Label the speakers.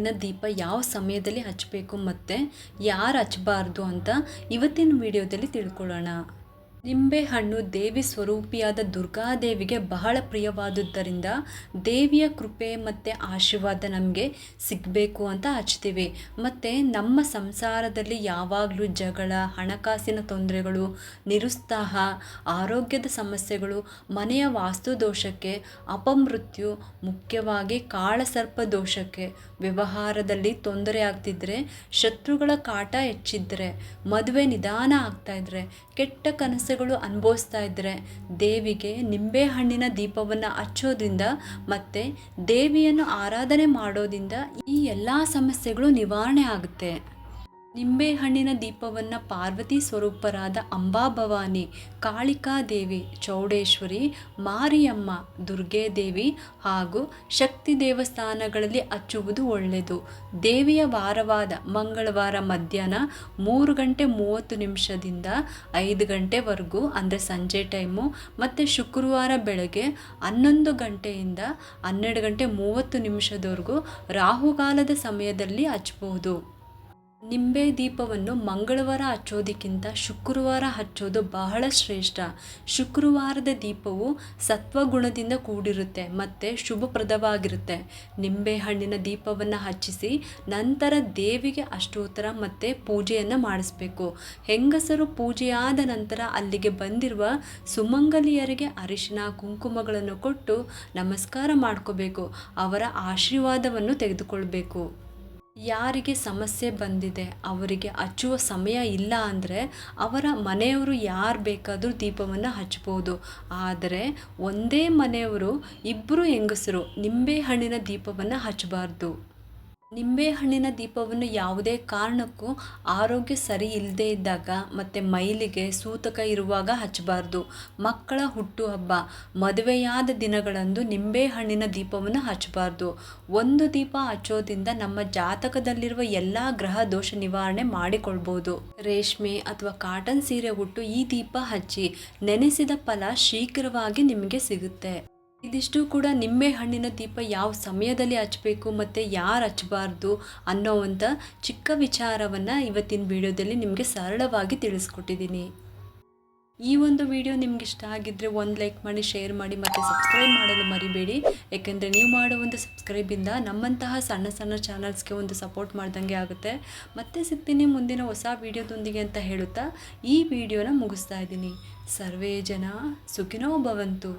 Speaker 1: ಹಣ್ಣಿನ ದೀಪ ಯಾವ ಸಮಯದಲ್ಲಿ ಹಚ್ಚಬೇಕು ಮತ್ತು ಯಾರು ಹಚ್ಚಬಾರ್ದು ಅಂತ ಇವತ್ತಿನ ವಿಡಿಯೋದಲ್ಲಿ ತಿಳ್ಕೊಳ್ಳೋಣ. ನಿಂಬೆಹಣ್ಣು ದೇವಿ ಸ್ವರೂಪಿಯಾದ ದುರ್ಗಾದೇವಿಗೆ ಬಹಳ ಪ್ರಿಯವಾದುದರಿಂದ ದೇವಿಯ ಕೃಪೆ ಮತ್ತು ಆಶೀರ್ವಾದ ನಮಗೆ ಸಿಗಬೇಕು ಅಂತ ಹಚ್ತೀವಿ. ಮತ್ತು ನಮ್ಮ ಸಂಸಾರದಲ್ಲಿ ಯಾವಾಗಲೂ ಜಗಳ, ಹಣಕಾಸಿನ ತೊಂದರೆಗಳು, ನಿರುತ್ಸಾಹ, ಆರೋಗ್ಯದ ಸಮಸ್ಯೆಗಳು, ಮನೆಯ ವಾಸ್ತು ದೋಷಕ್ಕೆ, ಅಪಮೃತ್ಯು, ಮುಖ್ಯವಾಗಿ ಕಾಳಸರ್ಪ ದೋಷಕ್ಕೆ, ವ್ಯವಹಾರದಲ್ಲಿ ತೊಂದರೆ ಆಗ್ತಿದ್ರೆ, ಶತ್ರುಗಳ ಕಾಟ ಹೆಚ್ಚಿದ್ರೆ, ಮದುವೆ ನಿಧಾನ ಆಗ್ತಾಯಿದ್ರೆ, ಕೆಟ್ಟ ಕನಸುಗಳು ಅನುಭವಿಸ್ತಾ ಇದ್ದರೆ ದೇವಿಗೆ ನಿಂಬೆಹಣ್ಣಿನ ದೀಪವನ್ನು ಹಚ್ಚೋದ್ರಿಂದ ಮತ್ತು ದೇವಿಯನ್ನು ಆರಾಧನೆ ಮಾಡೋದ್ರಿಂದ ಈ ಎಲ್ಲ ಸಮಸ್ಯೆಗಳು ನಿವಾರಣೆ ಆಗುತ್ತೆ. ನಿಂಬೆಹಣ್ಣಿನ ದೀಪವನ್ನು ಪಾರ್ವತಿ ಸ್ವರೂಪರಾದ ಅಂಬಾಭವಾನಿ, ಕಾಳಿಕಾದೇವಿ, ಚೌಡೇಶ್ವರಿ, ಮಾರಿಯಮ್ಮ, ದುರ್ಗೆದೇವಿ ಹಾಗೂ ಶಕ್ತಿ ದೇವಸ್ಥಾನಗಳಲ್ಲಿ ಹಚ್ಚುವುದು ಒಳ್ಳೆಯದು. ದೇವಿಯ ವಾರವಾದ ಮಂಗಳವಾರ ಮಧ್ಯಾಹ್ನ 3:30 5 ಗಂಟೆವರೆಗೂ ಅಂದರೆ ಸಂಜೆ ಟೈಮು, ಮತ್ತು ಶುಕ್ರವಾರ ಬೆಳಗ್ಗೆ 11 ಗಂಟೆಯಿಂದ 12:30 ರಾಹುಕಾಲದ ಸಮಯದಲ್ಲಿ ಹಚ್ಚಬಹುದು. ನಿಂಬೆ ದೀಪವನ್ನು ಮಂಗಳವಾರ ಹಚ್ಚೋದಕ್ಕಿಂತ ಶುಕ್ರವಾರ ಹಚ್ಚೋದು ಬಹಳ ಶ್ರೇಷ್ಠ. ಶುಕ್ರವಾರದ ದೀಪವು ಸತ್ವಗುಣದಿಂದ ಕೂಡಿರುತ್ತೆ ಮತ್ತು ಶುಭಪ್ರದವಾಗಿರುತ್ತೆ. ನಿಂಬೆಹಣ್ಣಿನ ದೀಪವನ್ನು ಹಚ್ಚಿಸಿ ನಂತರ ದೇವಿಗೆ ಅಷ್ಟೋತ್ತರ ಮತ್ತು ಪೂಜೆಯನ್ನು ಮಾಡಿಸ್ಬೇಕು. ಹೆಂಗಸರು ಪೂಜೆಯಾದ ನಂತರ ಅಲ್ಲಿಗೆ ಬಂದಿರುವ ಸುಮಂಗಲಿಯರಿಗೆ ಅರಿಶಿನ ಕುಂಕುಮಗಳನ್ನು ಕೊಟ್ಟು ನಮಸ್ಕಾರ ಮಾಡ್ಕೋಬೇಕು. ಅವರ ಆಶೀರ್ವಾದವನ್ನು ತೆಗೆದುಕೊಳ್ಬೇಕು. ಯಾರಿಗೆ ಸಮಸ್ಯೆ ಬಂದಿದೆ, ಅವರಿಗೆ ಹಚ್ಚುವ ಸಮಯ ಇಲ್ಲ ಅಂದರೆ ಅವರ ಮನೆಯವರು ಯಾರು ಬೇಕಾದರೂ ದೀಪವನ್ನು ಹಚ್ಬೋದು. ಆದರೆ ಒಂದೇ ಮನೆಯವರು 2 ಹೆಂಗಸರು ನಿಂಬೆಹಣ್ಣಿನ ದೀಪವನ್ನು ಹಚ್ಚಬಾರ್ದು. ನಿಂಬೆಹಣ್ಣಿನ ದೀಪವನ್ನು ಯಾವುದೇ ಕಾರಣಕ್ಕೂ ಆರೋಗ್ಯ ಸರಿ ಇಲ್ಲದೇ ಇದ್ದಾಗ ಮತ್ತು ಮೈಲಿಗೆ ಸೂತಕ ಇರುವಾಗ ಹಚ್ಚಬಾರ್ದು. ಮಕ್ಕಳ ಹುಟ್ಟುಹಬ್ಬ, ಮದುವೆಯಾದ ದಿನಗಳಂದು ನಿಂಬೆಹಣ್ಣಿನ ದೀಪವನ್ನು ಹಚ್ಚಬಾರ್ದು. ಒಂದು ದೀಪ ಹಚ್ಚೋದ್ರಿಂದ ನಮ್ಮ ಜಾತಕದಲ್ಲಿರುವ ಎಲ್ಲ ಗ್ರಹ ದೋಷ ನಿವಾರಣೆ ಮಾಡಿಕೊಳ್ಬೋದು. ರೇಷ್ಮೆ ಅಥವಾ ಕಾಟನ್ ಸೀರೆ ಉಟ್ಟು ಈ ದೀಪ ಹಚ್ಚಿ ನೆನೆಸಿದ ಫಲ ಶೀಘ್ರವಾಗಿ ನಿಮಗೆ ಸಿಗುತ್ತೆ. ಇದಿಷ್ಟು ಕೂಡ ನಿಂಬೆಹಣ್ಣಿನ ದೀಪ ಯಾವ ಸಮಯದಲ್ಲಿ ಹಚ್ಚಬೇಕು ಮತ್ತು ಯಾರು ಹಚ್ಚಬಾರ್ದು ಅನ್ನೋವಂಥ ಚಿಕ್ಕ ವಿಚಾರವನ್ನು ಇವತ್ತಿನ ವಿಡಿಯೋದಲ್ಲಿ ನಿಮಗೆ ಸರಳವಾಗಿ ತಿಳಿಸ್ಕೊಟ್ಟಿದ್ದೀನಿ. ಈ ಒಂದು ವಿಡಿಯೋ ನಿಮ್ಗೆ ಇಷ್ಟ ಆಗಿದ್ದರೆ ಒಂದು ಲೈಕ್ ಮಾಡಿ, ಶೇರ್ ಮಾಡಿ ಮತ್ತು ಸಬ್ಸ್ಕ್ರೈಬ್ ಮಾಡಲು ಮರಿಬೇಡಿ. ಯಾಕೆಂದರೆ ನೀವು ಮಾಡೋ ಒಂದು ಸಬ್ಸ್ಕ್ರೈಬಿಂದ ನಮ್ಮಂತಹ ಸಣ್ಣ ಸಣ್ಣ ಚಾನಲ್ಸ್ಗೆ ಒಂದು ಸಪೋರ್ಟ್ ಮಾಡ್ದಂಗೆ ಆಗುತ್ತೆ. ಮತ್ತೆ ಸಿಗ್ತೀನಿ ಮುಂದಿನ ಹೊಸ ವಿಡಿಯೋದೊಂದಿಗೆ ಅಂತ ಹೇಳುತ್ತಾ ಈ ವಿಡಿಯೋನ ಮುಗಿಸ್ತಾ ಇದ್ದೀನಿ. ಸರ್ವೇ ಜನ ಸುಖಿನೋ ಭವಂತು.